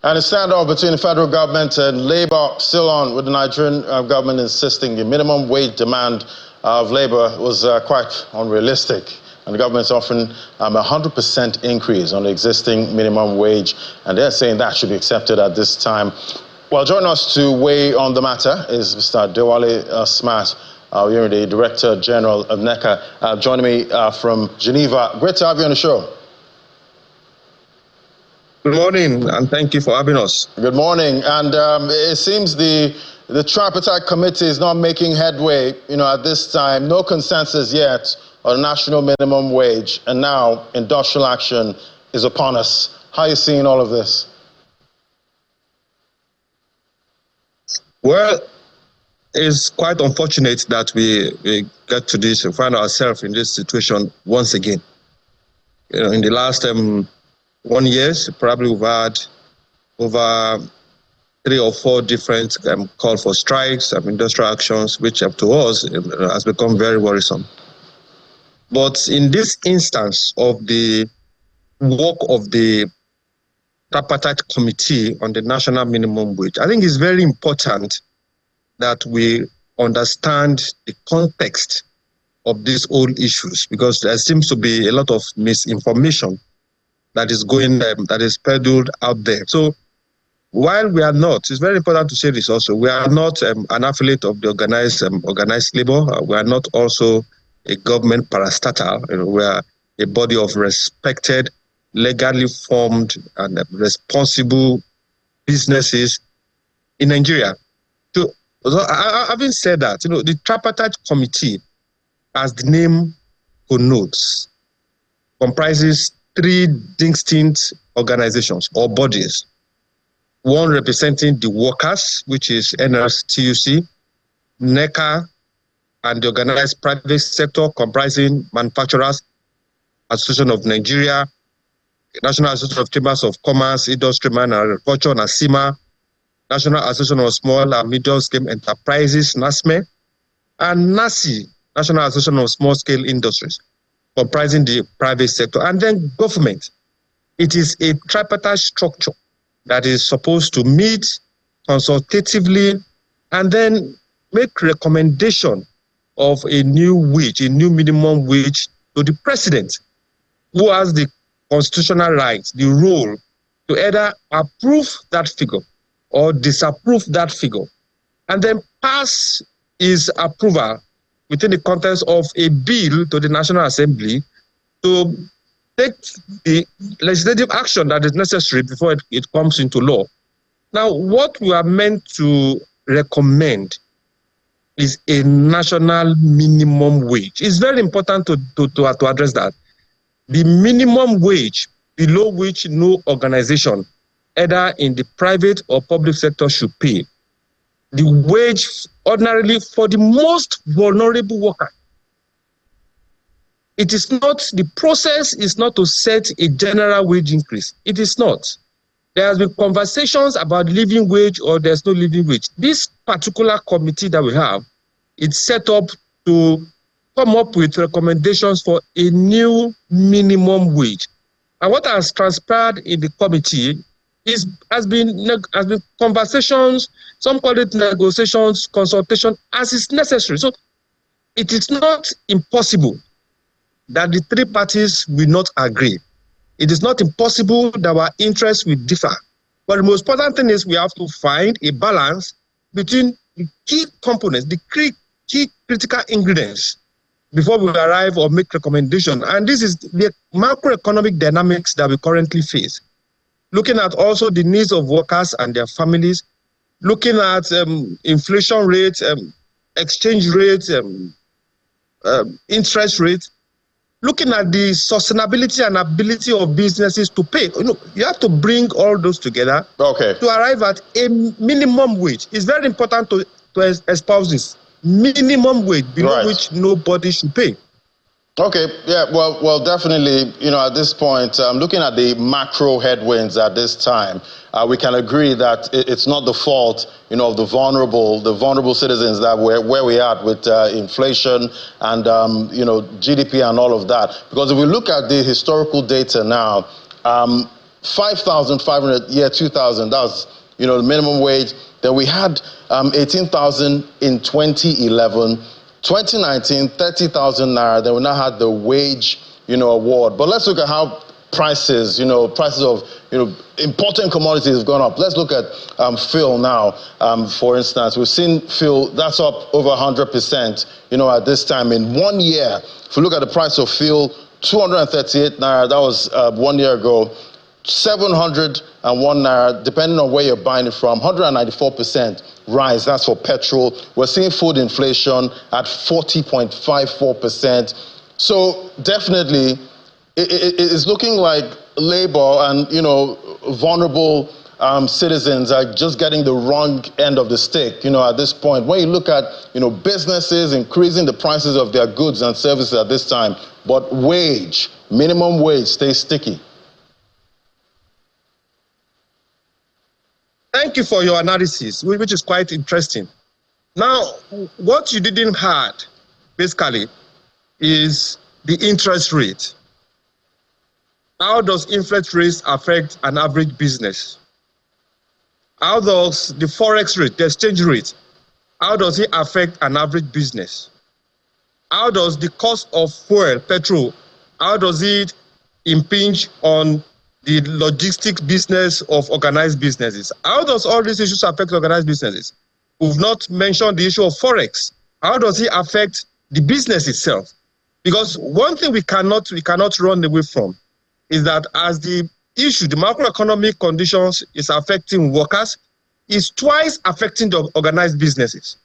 And a standoff between the federal government and Labour still on, with the Nigerian government insisting the minimum wage demand of Labour was quite unrealistic. And the government's offering a 100% increase on the existing minimum wage, and they're saying that should be accepted at this time. Well, joining us to weigh on the matter is Mr. Dewale Smart, you're the Director General of NECA, joining me from Geneva. Great to have you on the show. Good morning, and thank you for having us. Good morning. And it seems the Tripartite Committee is not making headway, at this time. No consensus yet on the national minimum wage, and now industrial action is upon us. How are you seeing all of this? Well, it's quite unfortunate that we get to this and find ourselves in this situation once again. In the last 1 year, probably we've had over 3 or 4 different calls for strikes and industrial actions, which to us has become very worrisome. But in this instance of the work of the Tripartite Committee on the National Minimum Wage, I think it's very important that we understand the context of these old issues, because there seems to be a lot of misinformation that is peddled out there. So while we are not, it's very important to say this also, we are not an affiliate of the organized labor. We are not also a government parastatal. We are a body of respected, legally formed and responsible businesses in Nigeria. So having said that, the Tripartite Committee, as the name connotes, comprises 3 distinct organizations or bodies. One representing the workers, which is NLTUC, NECA, and the organized private sector comprising Manufacturers Association of Nigeria, National Association of Chambers of Commerce, Industrymen and Agriculture, NASIMA, National Association of Small and Medium-Scale Enterprises, NASME, and NASI, National Association of Small-Scale Industries, comprising the private sector, and then government. It is a tripartite structure that is supposed to meet consultatively and then make recommendation of a new minimum wage to the president, who has the constitutional right, the role to either approve that figure or disapprove that figure, and then pass his approval within the context of a bill to the National Assembly to take the legislative action that is necessary before it comes into law. Now, what we are meant to recommend is a national minimum wage. It's very important to address that. The minimum wage below which no organization, either in the private or public sector, should pay. The wage ordinarily for the most vulnerable worker. It is not, the process is not to set a general wage increase. It is not. There has been conversations about living wage or there's no living wage. This particular committee that we have, it's set up to come up with recommendations for a new minimum wage. And what has transpired in the committee has been conversations, some call it negotiations, consultation, as is necessary. So it is not impossible that the 3 parties will not agree. It is not impossible that our interests will differ. But the most important thing is we have to find a balance between the key components, the key critical ingredients, before we arrive or make recommendation. And this is the macroeconomic dynamics that we currently face. Looking at also the needs of workers and their families, looking at inflation rates, exchange rates, interest rates, looking at the sustainability and ability of businesses to pay. You have to bring all those together to arrive at a minimum wage. It's very important to espouse this minimum wage below which nobody should pay. Okay, yeah, well, definitely, at this point, looking at the macro headwinds at this time, we can agree that it's not the fault, of the vulnerable citizens that where we are with inflation and, GDP and all of that. Because if we look at the historical data now, 5,500 year 2000. That was, you know, the minimum wage. Then we had 18,000 in 2011. 2019, 30,000 naira. Then we now had the wage, you know, award. But let's look at how prices, prices of, important commodities have gone up. Let's look at fuel now. For instance, we've seen fuel, that's up over 100%, at this time. In 1 year, if we look at the price of fuel, 238 naira, that was 1 year ago. 701 naira, depending on where you're buying it from, 194% rise. That's for petrol. We're seeing food inflation at 40.54%. So definitely, it's looking like labor and vulnerable citizens are just getting the wrong end of the stick. At this point, when you look at businesses increasing the prices of their goods and services at this time, but minimum wage stays sticky. Thank you for your analysis, which is quite interesting. Now, what you didn't have, basically, is the interest rate. How does interest rates affect an average business? How does the forex rate, the exchange rate, how does it affect an average business? How does the cost of fuel, petrol, how does it impinge on the logistics business of organized businesses? How does all these issues affect organized businesses? We've not mentioned the issue of forex. How does it affect the business itself? Because one thing we cannot run away from is that as the macroeconomic conditions is affecting workers, is twice affecting the organized businesses.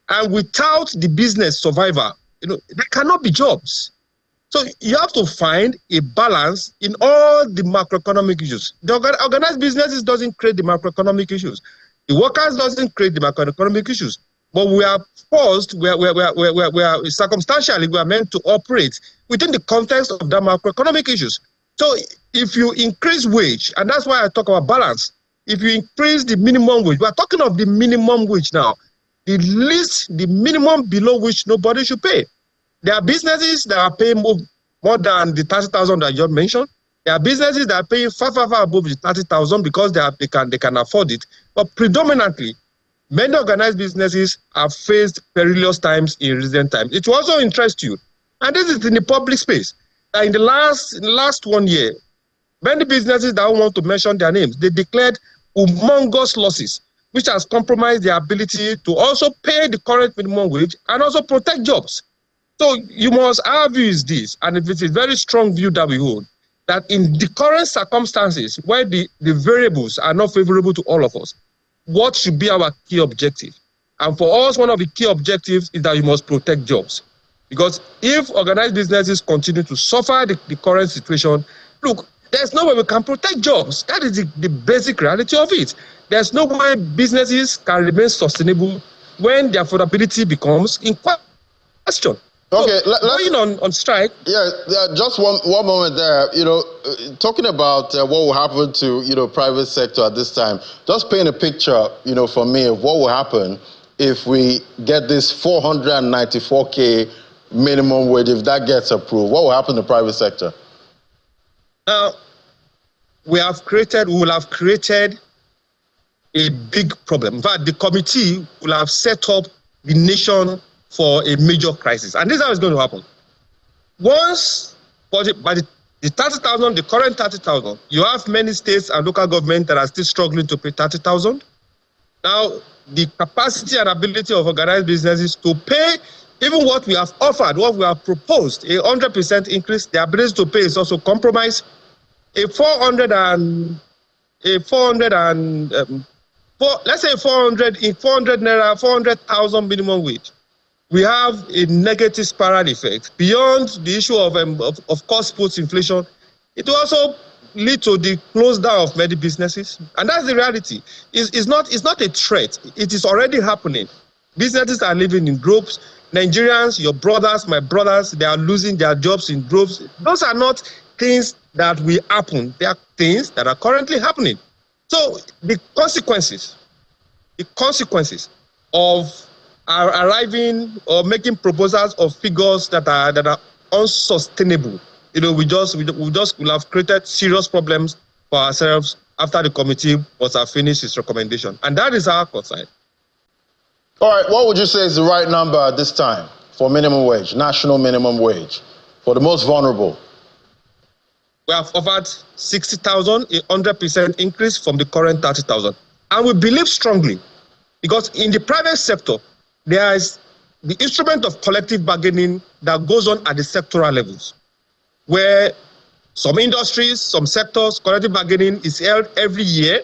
And without the business survivor, there cannot be jobs. So you have to find a balance in all the macroeconomic issues. The organized businesses doesn't create the macroeconomic issues. The workers doesn't create the macroeconomic issues. But we are forced, we are circumstantially, we are meant to operate within the context of the macroeconomic issues. So if you increase wage, and that's why I talk about balance, if you increase the minimum wage, we are talking of the minimum wage now, the minimum below which nobody should pay. There are businesses that are paying more than the 30,000 that you mentioned. There are businesses that are paying far above the 30,000 because they can afford it. But predominantly, many organized businesses have faced perilous times in recent times. It will also interest you, and this is in the public space. In the last 1 year, many businesses that I want to mention their names, they declared humongous losses, which has compromised their ability to also pay the current minimum wage and also protect jobs. So our view is this, and it is a very strong view that we hold, that in the current circumstances where the variables are not favorable to all of us, what should be our key objective? And for us, one of the key objectives is that you must protect jobs. Because if organized businesses continue to suffer the current situation, look, there's no way we can protect jobs. That is the basic reality of it. There's no way businesses can remain sustainable when their affordability becomes in question. Okay, so, going on strike. Yeah, just one moment there. Talking about what will happen to private sector at this time. Just paint a picture, for me of what will happen if we get this 494K minimum wage. If that gets approved, what will happen to the private sector? Now, we will have created a big problem. In fact, the committee will have set up the nation for a major crisis. And this is how it's going to happen. Once, by the 30,000, the current 30,000, you have many states and local governments that are still struggling to pay 30,000. Now, the capacity and ability of organized businesses to pay even what we have offered, what we have proposed, a 100% increase, the ability to pay is also compromised. Let's say 400,000 minimum wage. We have a negative spiral effect. Beyond the issue of cost puts inflation, it will also lead to the close down of many businesses. And that's the reality. It's not a threat. It is already happening. Businesses are living in groups. Nigerians, your brothers, my brothers, they are losing their jobs in groups. Those are not things that will happen. They are things that are currently happening. So the consequences of arriving or making proposals of figures that are unsustainable, we will have created serious problems for ourselves after the committee must have finished its recommendation. And that is our concern. All right, what would you say is the right number at this time for minimum wage, national minimum wage, for the most vulnerable? We have offered 60,000, a 100% increase from the current 30,000. And we believe strongly, because in the private sector, there is the instrument of collective bargaining that goes on at the sectoral levels, where some industries, some sectors, collective bargaining is held every year,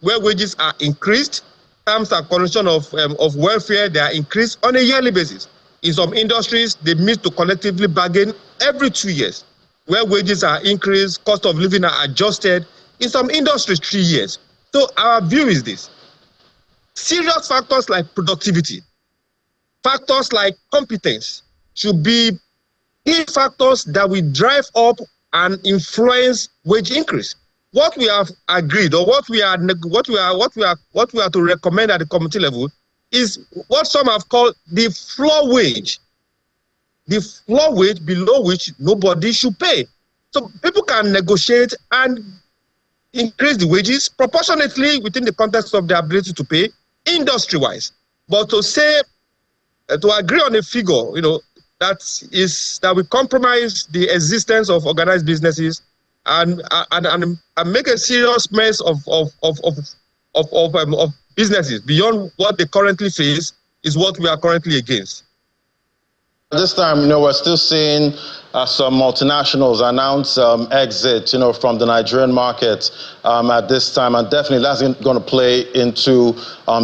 where wages are increased, terms and conditions of welfare, they are increased on a yearly basis. In some industries, they meet to collectively bargain every 2 years, where wages are increased, cost of living are adjusted. In some industries, 3 years. So our view is this: serious factors like productivity, factors like competence should be key factors that will drive up and influence wage increase. What we have agreed, or what we are to recommend at the committee level, is what some have called the floor wage. The floor wage below which nobody should pay. So people can negotiate and increase the wages proportionately within the context of their ability to pay, industry-wise. But to say, to agree on a figure, that we compromise the existence of organized businesses and make a serious mess of businesses beyond what they currently face, is what we are currently against. This time, we're still seeing some multinationals announce exit, from the Nigerian market at this time, and definitely that's going to play into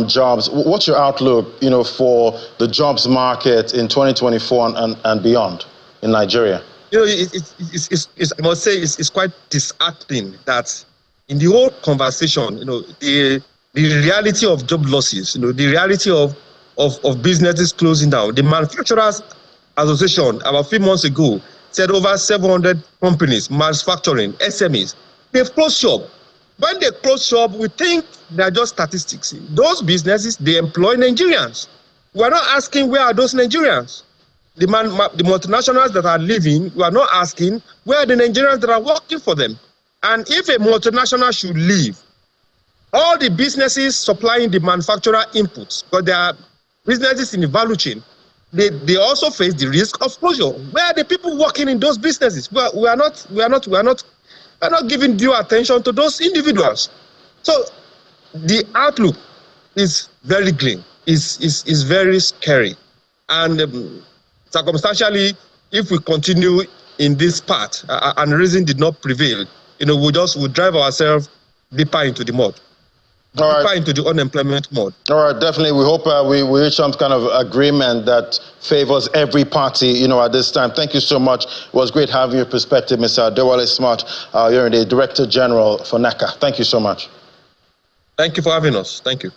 jobs. What's your outlook, for the jobs market in 2024 and beyond in Nigeria? I must say, it's quite disheartening that in the whole conversation, the reality of job losses, the reality of businesses closing down. The Manufacturers Association, about a few months ago, said over 700 companies, manufacturing, SMEs, they've closed shop. When they close shop, we think they're just statistics. Those businesses, they employ Nigerians. We're not asking where are those Nigerians. The multinationals that are leaving, we are not asking where are the Nigerians that are working for them. And if a multinational should leave, all the businesses supplying the manufacturer inputs, because there are businesses in the value chain, they also face the risk of closure. Where are the people working in those businesses? We are not giving due attention to those individuals. So the outlook is very grim, is very scary. And circumstantially, if we continue in this path and reason did not prevail, we'll drive ourselves deeper into the mud. Deeper into the unemployment mode. All right, definitely. We hope we reach some kind of agreement that favors every party, at this time. Thank you so much. It was great having your perspective, Mr. Adewale Smart. You're the Director General for NECA. Thank you so much. Thank you for having us. Thank you.